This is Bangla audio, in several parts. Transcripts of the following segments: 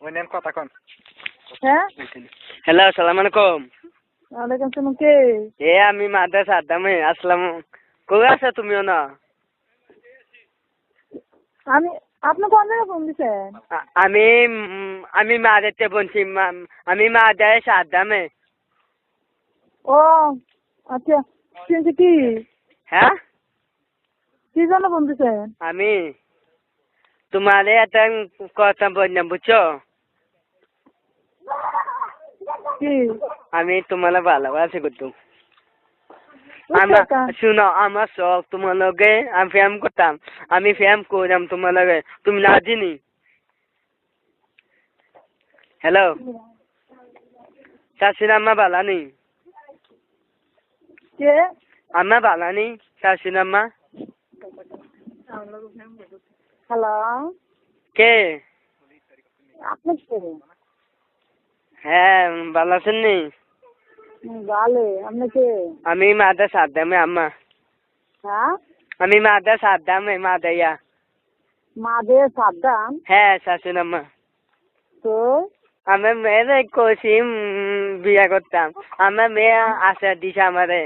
হ্যাঁ হ্যালো আসসালামু আলাইকুম। ওয়ালাইকুম আসসালাম। কে? আমি মাদ্রাসা আদামে আসলাম। কই আছো তুমিও না? আমি আপনি কোন জায়গায় ফোন দিছেন? আমি আমি মাদারতে বলছি, আমি মাদ্রাসা আদামে। ও আচ্ছা, কিন্তু কি হ্যাঁ কি জন্য ফোন দিছেন? আমি তোমারে একটা কথা বললাম, বুঝছো? কি আমি তোমার ভালোবাসি করতো। বুঝছো তা? শুনো, আমার শখ তোমার লগে আমি ফ্যাম করতাম। আমি ফ্যাম করলাম তোমার লগে, তুমি না চিনি। হ্যালো শাশুড়ি আম্মা বালানি? কে? আম্মা বালানি শাশুড়ি আম্মা? হ্যালো, কে? আপনি কে? হ্যাঁ ভালো আছেন নি? ভালো, আপনি কে? আমি মাদ্রাসা আদামে আম্মা। হ্যাঁ, আমি মাদ্রাসা আদামে মাদাইয়া। মাদে সাদ্দাম। হ্যাঁ শাশুড়ি আম্মা। তো আমার মেয়েরে কষি বিয়া করতাম। আমার মেয়ে আশা দিছে আমারে।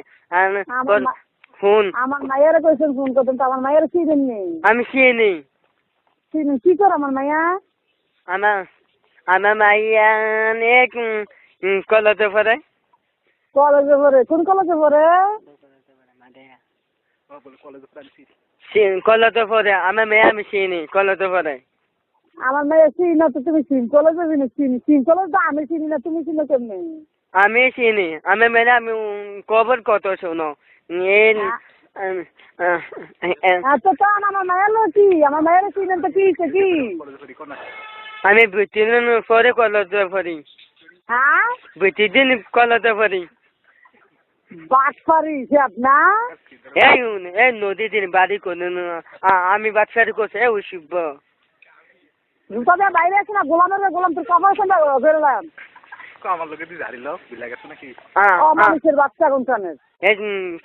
ফোন আমার মায়ের কইছেন ফোন করতেন, তো আমার মায়ের চিনেন নেই। আমি চিনি। চিনেন কি করে আমার মাইয়া? আমার আমার মাইয়া অনেক কলেজে পড়ে। কলেজে পড়ে? কোন কলেজে পড়ে? কলেজে পড়ে আমার মেয়ে, আমি চিনি কলেজে পড়ে। আমার মেয়ে চিনি না তো, তুমি চিন কলেজে চিনি? চিন কলেজ তো আমি চিনি না, তুমি চিনো কেমনে? আমি চিনি আমার মেয়ে। আমি খবর কত শোনো। আচ্ছা, তো আমার মায়ের লোক কি? আমার মায়ের চিনেন তো? কি কি আমি দুই-তিন পরে কলেজে পড়ি। হ্যাঁ, দুই-তিন কলেজে পড়ি। বাটফারি সে আপনার? এই নদী দিন বাড়ি করে আমি বাচ্চারি করছি। ওই শিব জুতা দিয়ে বাইরে আছে না? গোলাম তোর কপাল সঙ্গে বেরোলাম। আমার লোকে তুই ঝাড়ি লো বিলা গেছে নাকি? মানুষের বাচ্চা কোনখানের? এই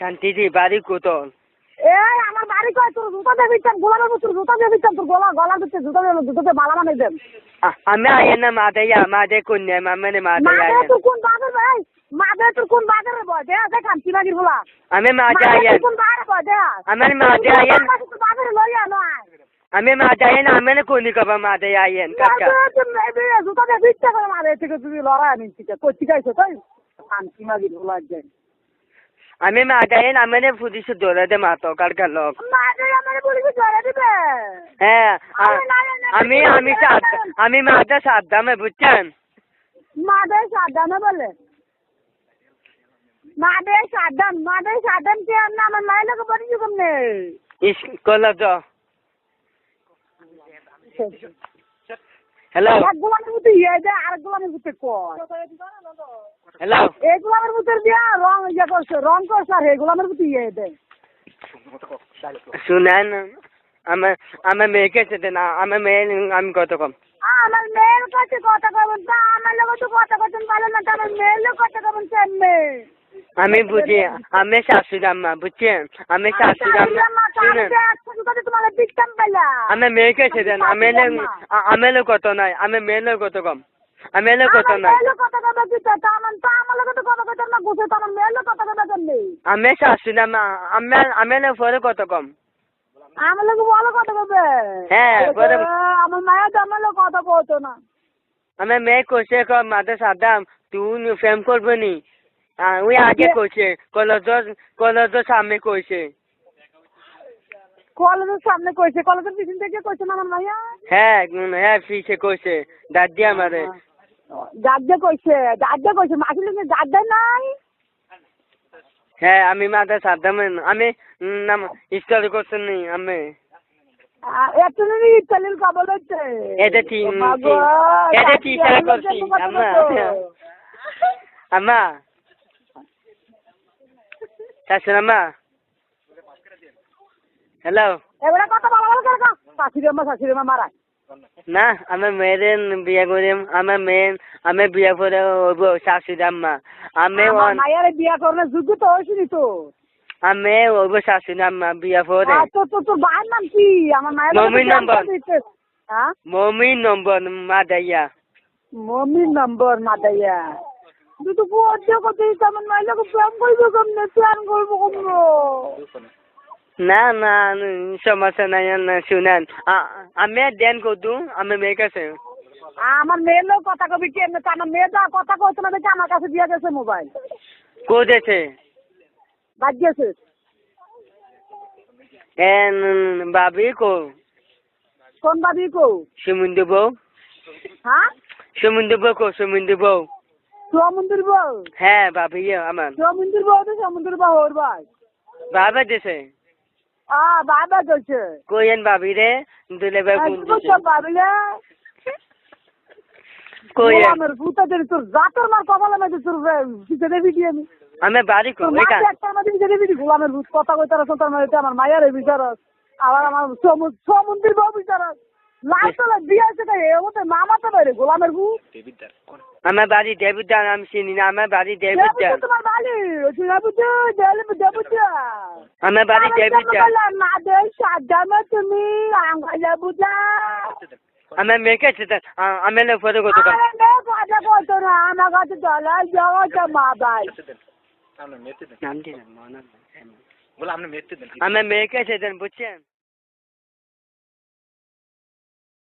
শান্তি বাড়ি কোতল। এই আমার বাড়ি কয়? তোর জুতা দিয়ে দিচ্ছেন গোলামের মতো, জুতা দিয়ে দিচ্ছেন তোর গলা দিচ্ছে, জুতাতে মালা বানাই দেন। আমি আইন না মাদাইয়া মাদে কন্যা মানে মাদাইয়া। তোর কোন বাজার ভাই? মাদে তোর কোন বাজারে বয় দে? খান্তি মাগির বলা আমি মাদে আইন। কোন বাজারে বয় দে? আমার মাদে আইন। বাজারে লইয়া নয় আমি মাদে আইন। আমি কোনি কবা মাদে আইন কাকা। জুতা দিয়ে দিচ্ছে করে মারে থেকে তুমি লড়াই নিচ্ছি করছি গাইছো তাই খান্তি মাগির বলা যায়। আমি মাদে আইন। আমি পুলিশ ধরে দে মাতো কারকার লোক। হ্যাঁ আমি মাদে সাদ্দামে, বুঝছেন? মাদে সাদ্দামে বলে? মাদে সাদ্দাম কে? আমার মায়ের লোক বলি কমনে কলেজ। হ্যালো এক গোলামের মতো ইয়ে দেয়, আরেক গোলামের মতো কয়। হ্যালো এই গোলামের মতো দিয়া রং করছে, আর এই গোলামের মতো ইয়ে দেয়। শুনেন, আমার মেয়েকে চেতে না। আমার মেয়ে আমি কত কম। আমার মেয়ের কাছে কথা কবেন তা? আমার লোক তো কথা করতেন ভালো না, আমার মেয়ের লোক কথা কবেন কেমনে? আমি বুঝি। আমি শাশুড়ি আম্মা, বুঝছেন? আমি শাশুড়ি আম্মা। আমি মেয়েকে চেতেন। আমি কত নাই। আমি মেয়ের কত কম। আমি কত নাই। আমি শাশুড়ি আম্মা। আমি পরে কত কম। আমার লোক বলো কথা কবে? হ্যাঁ আমার মায়ের আমার লোক কথা বলতো না। আমার মেয়ে কোসে মাদে সাদ্দাম তুই ফেম করবো নি। ওই আগে কইছে কলেজের সামনে কইছে। কলেজের সামনে কইছে? কলেজের পিছন থেকে কইছে না আমার মাইয়া? হ্যাঁ পিছে কইছে। দাদি আমারে দাদা কইছে মাসির লোক দাদা নাই। হ্যাঁ আমি মাদে সাদ্দাম। আমি নাম স্টাডি করছেন নি আমি। এতদিন ইতালির খবর হচ্ছে। এটা টিচার করছি আম্মা। শাশুড়ি আম্মা। হ্যালো এবারে কথা বলা করে শাশুড়ি মা মারা না। আমার মেয়ের বিয়ে করিম। আমি বিয়ে করে শাশুড়ি আম্মা। আমি মায়ের বিয়া করার যোগ্য তো হয়েছিলি তো। আমি শাশুড়ি আম্মা বিয়ে করে। তোর ভাইয়ের নাম কি? আমার মায়ের মমিন নম্বর। হ্যাঁ মমিন নম্বর মাদাইয়া। মমির নম্বর মাদাইয়া তুই তো পড়ছে কত তেমন মাইলে প্রেম করবো কেমনে প্ল্যান করবো কেমন না না সমস্যা নাই না শুনেন আমি দেন কদু আমি মেয়ে কাছে আমার মেয়ের লোক কথা কবি কেমনে আমার মেয়ে যা কথা কইতো না দেখে আমার কাছে দিয়ে গেছে মোবাইল কোদেছে বাদ দিয়েছে এন ভাবি কো কোন বাবি কো সমুদ্র বউ হ্যাঁ সমুদ্র বউ কো সমুদ্র বউ সমুদ্র বউ হ্যাঁ ভাবি আমার সমুদ্র বউ তো সমুদ্র বউ ওর ভাই বাবা দেছে বাবা গেছে কোয়েন ভাবি রে দুলে ভাই কোন দিছে ভাবিলে কোয়েন আমার ভূতাদের তোর জাতর মার কপালে মেঝে তোর দিতে দেবি কি আমি বাড়ি কো তোর একা মাকে একটা মাঝে দিতে দেবি গোলামের ভূত কথা কইতার তোর মানে আমার মায়ের বিচারস আবার আমার সমুদ্রের বউ বিচারস লাস্ট তো বিয়ে আছে তাই এর মধ্যে মামা তো বাইরে গোলামের ভূত দেবিদার কোন আমার বাড়ি দেবুদার আমি চিনি না আমার বাড়ি দেবুদার তোমার বাড়ি দেবুদা আমার বাড়ি দেবুদার না দে সাজামা তুমি আঙ্গালা বুদা আমার মেয়ে কাছে আমি না ফটো কত আরে নে কথা কইতো না আমার কাছে চলা যাওয়া মা ভাই আমরা মেতে দেন নাম দিন মনে বলে আপনি মেতে দেন আমার মেয়ে কাছে দেন বুঝছেন